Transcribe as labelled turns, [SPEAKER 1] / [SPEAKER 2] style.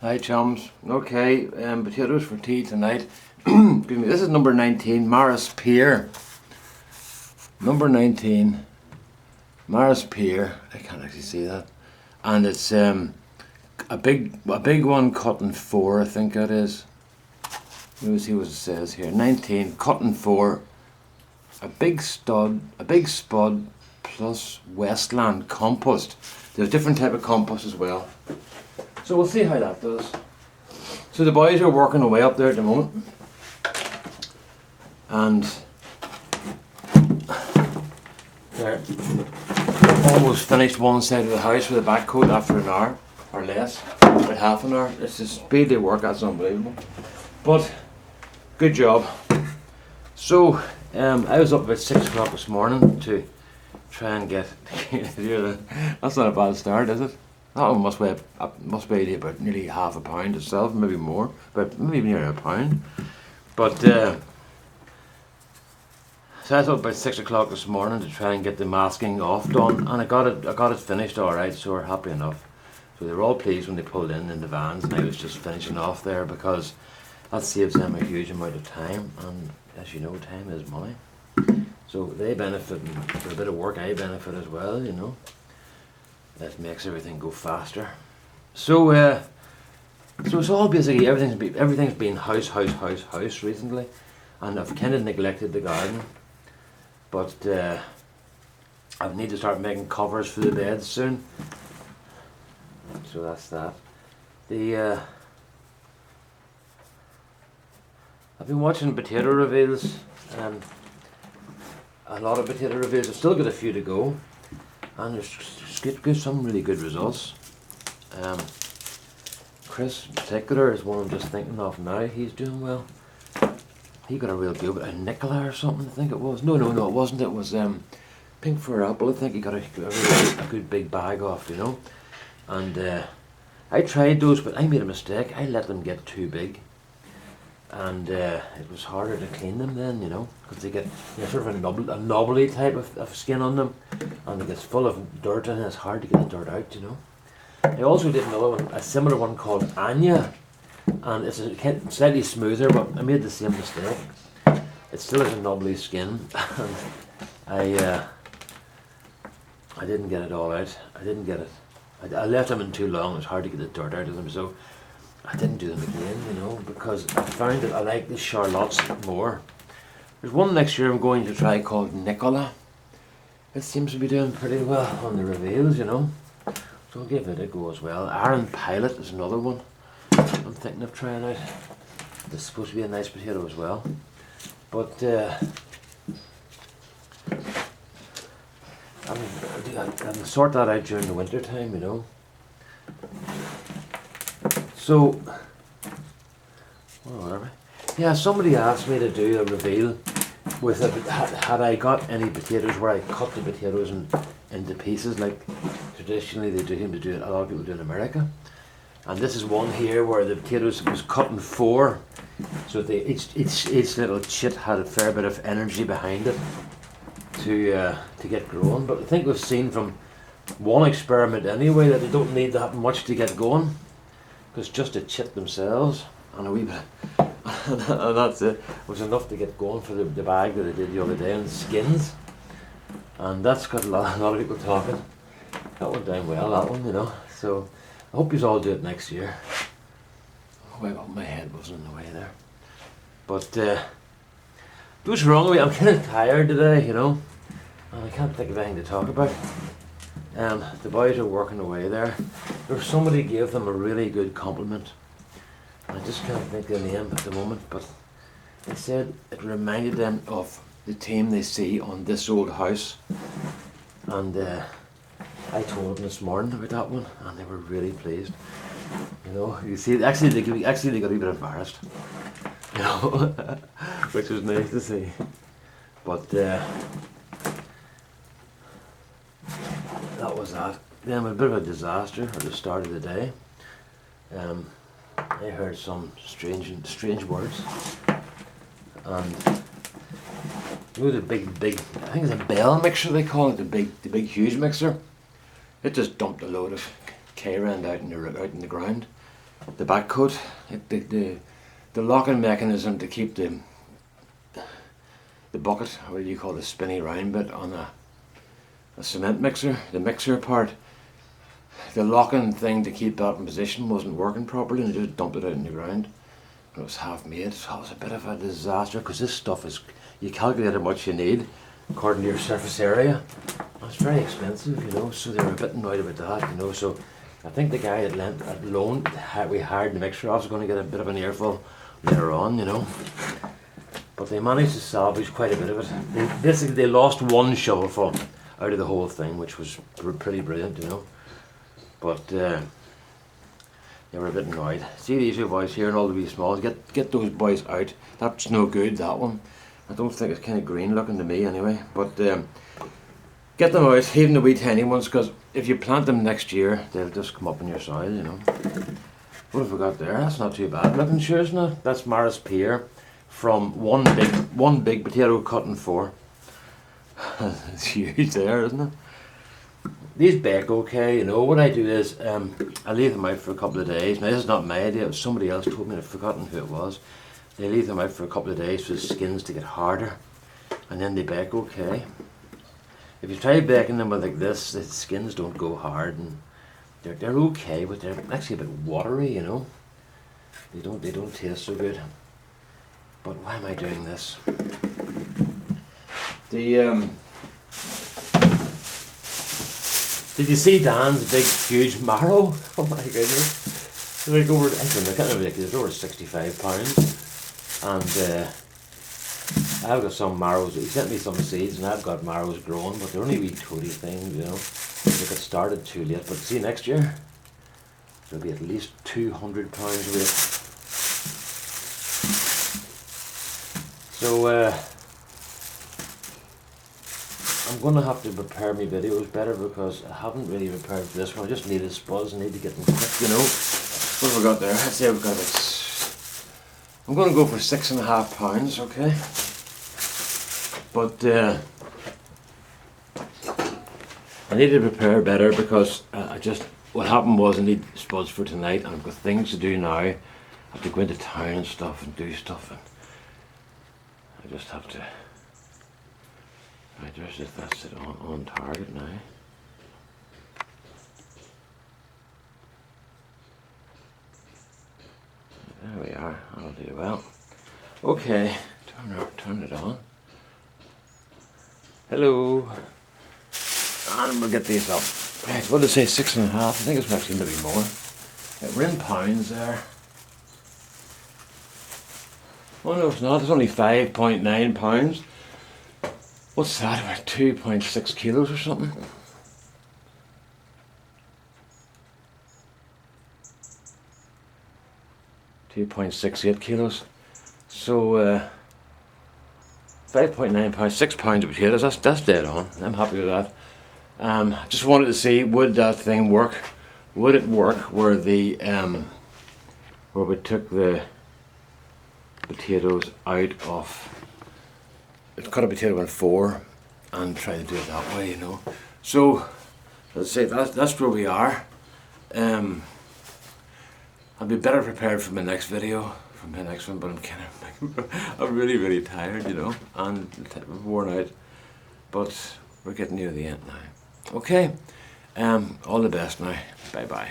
[SPEAKER 1] Hi chums. Okay, potatoes for tea tonight. Excuse me. This is number 19, Maris Pier. Number 19, Maris Pier. I can't actually see that. And it's a big one cut in 4, I think that is. Let me see what it says here. 19, cut in 4. A big spud plus Westland compost. There's a different type of compost as well. So we'll see how that does. So the boys are working away up there at the moment. And they're almost finished one side of the house with a backcoat after an hour or less, about half an hour. It's the speed they work, that's unbelievable. But good job. So I was up about 6 o'clock this morning to try and get that's not a bad start, is it? That one must weigh about nearly half a pound itself, maybe more, but maybe nearly a pound. But so I was up about 6 o'clock this morning to try and get the masking off done, and I got it finished all right, so we're happy enough. So they were all pleased when they pulled in the vans, and I was just finishing off there because that saves them a huge amount of time, and as you know, time is money. So they benefit, and for a bit of work I benefit as well, you know. That makes everything go faster. So so it's all basically everything's been house recently, and I've kind of neglected the garden. But I need to start making covers for the beds soon. So that's that. I've been watching potato reveals. A lot of potato reveals. I've still got a few to go, and there's some really good results. Chris in particular is one I'm just thinking of now. He's doing well. He got a real good, a Nicola or something, I think it was. No, it wasn't. It was Pink for Apple. I think he got a good big bag off, you know. And I tried those, but I made a mistake. I let them get too big, and it was harder to clean them then, you know, because they get sort of a knobbly type of skin on them, and it gets full of dirt, and it's hard to get the dirt out, you know. I also did another one, a similar one called Anya, and it's slightly smoother, but I made the same mistake. It still has a knobbly skin, and I didn't get it all out. I didn't get it. I left them in too long. It was hard to get the dirt out of them, so I didn't do them again, you know, because I found that I like the Charlottes more. There's one next year I'm going to try called Nicola. It seems to be doing pretty well on the reveals, you know, so I'll give it a go as well. Aaron Pilot is another one I'm thinking of trying out. This is supposed to be a nice potato as well, but I can sort that out during the winter time, you know. So, where are we? Yeah, somebody asked me to do a reveal with had I got any potatoes where I cut the potatoes into pieces like traditionally they do it. A lot of people do in America, and this is one here where the potatoes was cut in 4, so each little chit had a fair bit of energy behind it to get growing. But I think we've seen from one experiment anyway that they don't need that much to get going, because just a chit themselves and a wee bit and that's it was enough to get going for the bag that I did the other day on skins, and that's got a lot of people talking. That went down well, that one, you know. So I hope you all do it next year. Oh, well, my head wasn't in the way there, but what's wrong with me? I'm kind of tired today, you know, and I can't think of anything to talk about. The boys are working away there. Somebody gave them a really good compliment. I just can't think of the name at the moment, but they said it reminded them of the team they see on This Old House. And I told them this morning about that one, and they were really pleased. You know, you see, actually they got a bit embarrassed, you know, which was nice to see. But that was that. Then a bit of a disaster at the start of the day. I heard some strange words, and you know the big, I think it's a Bell mixer they call it, the big huge mixer. It just dumped a load of K-Rand out in the ground, the back coat, the locking mechanism to keep the bucket, what do you call the spinny round bit on a cement mixer, the mixer part, the locking thing to keep that in position wasn't working properly, and I just dumped it out in the ground. It was half made, so it was a bit of a disaster, because this stuff is, you calculate how much you need according to your surface area. It's very expensive, you know, so they were a bit annoyed about that, you know. So I think the guy that loaned, we hired the mixer off, was going to get a bit of an earful later on, you know. But they managed to salvage quite a bit of it. Basically, they lost one shovelful out of the whole thing, which was pretty brilliant, you know. But they were a bit annoyed. See these two boys here and all the wee smalls, get those boys out. That's no good, that one. I don't think it's kind of green looking to me anyway. But get them out, even the wee tiny ones, because if you plant them next year, they'll just come up in your soil, you know. What have we got there? That's not too bad looking, sure, isn't it? That's Maris pear from one big potato cut in four. It's huge there, isn't it? These bake okay, you know. What I do is I leave them out for a couple of days. Now this is not my idea, it was somebody else told me, I've forgotten who it was. They leave them out for a couple of days for the skins to get harder, and then they bake okay. If you try baking them with like this, the skins don't go hard, and they're okay, but they're actually a bit watery, you know. They don't taste so good. But why am I doing this? Did you see Dan's big, huge marrow? Oh my goodness! Like over, I can't remember, it's over 65 pounds, and I've got some marrows. He sent me some seeds, and I've got marrows growing, but they're only wee toady things, you know. They got started too late, but see next year there'll be at least 200 pounds weight. So I'm going to have to prepare my videos better, because I haven't really prepared for this one. I just need a spuds, I need to get them quick, you know. What have we got there? Let's say we've got it. I'm going to go for 6.5 pounds, okay? But I need to prepare better, because what happened was I need spuds for tonight, and I've got things to do now. I have to go into town and stuff and do stuff, and I just have to. Right, that's it on target now. There we are, that'll do well. Okay, turn it on. Hello. And we'll get these up. Right, what did I say, 6.5? I think it's actually maybe more. Yeah, we're in pounds there. Oh no, it's not, it's only 5.9 pounds. What's that, about 2.6 kilos or something? $2.68 kilos. So 5.9 pounds, 6 pounds of potatoes, that's dead on. I'm happy with that. Just wanted to see, would that thing work? Would it work where where we took the potatoes out of, cut a potato in four and try to do it that way, you know. So let's say that's where we are. I'll be better prepared for my next video, for my next one, but I'm kind of I'm really tired, you know, and worn out, but we're getting near the end now. Okay, all the best now. Bye bye.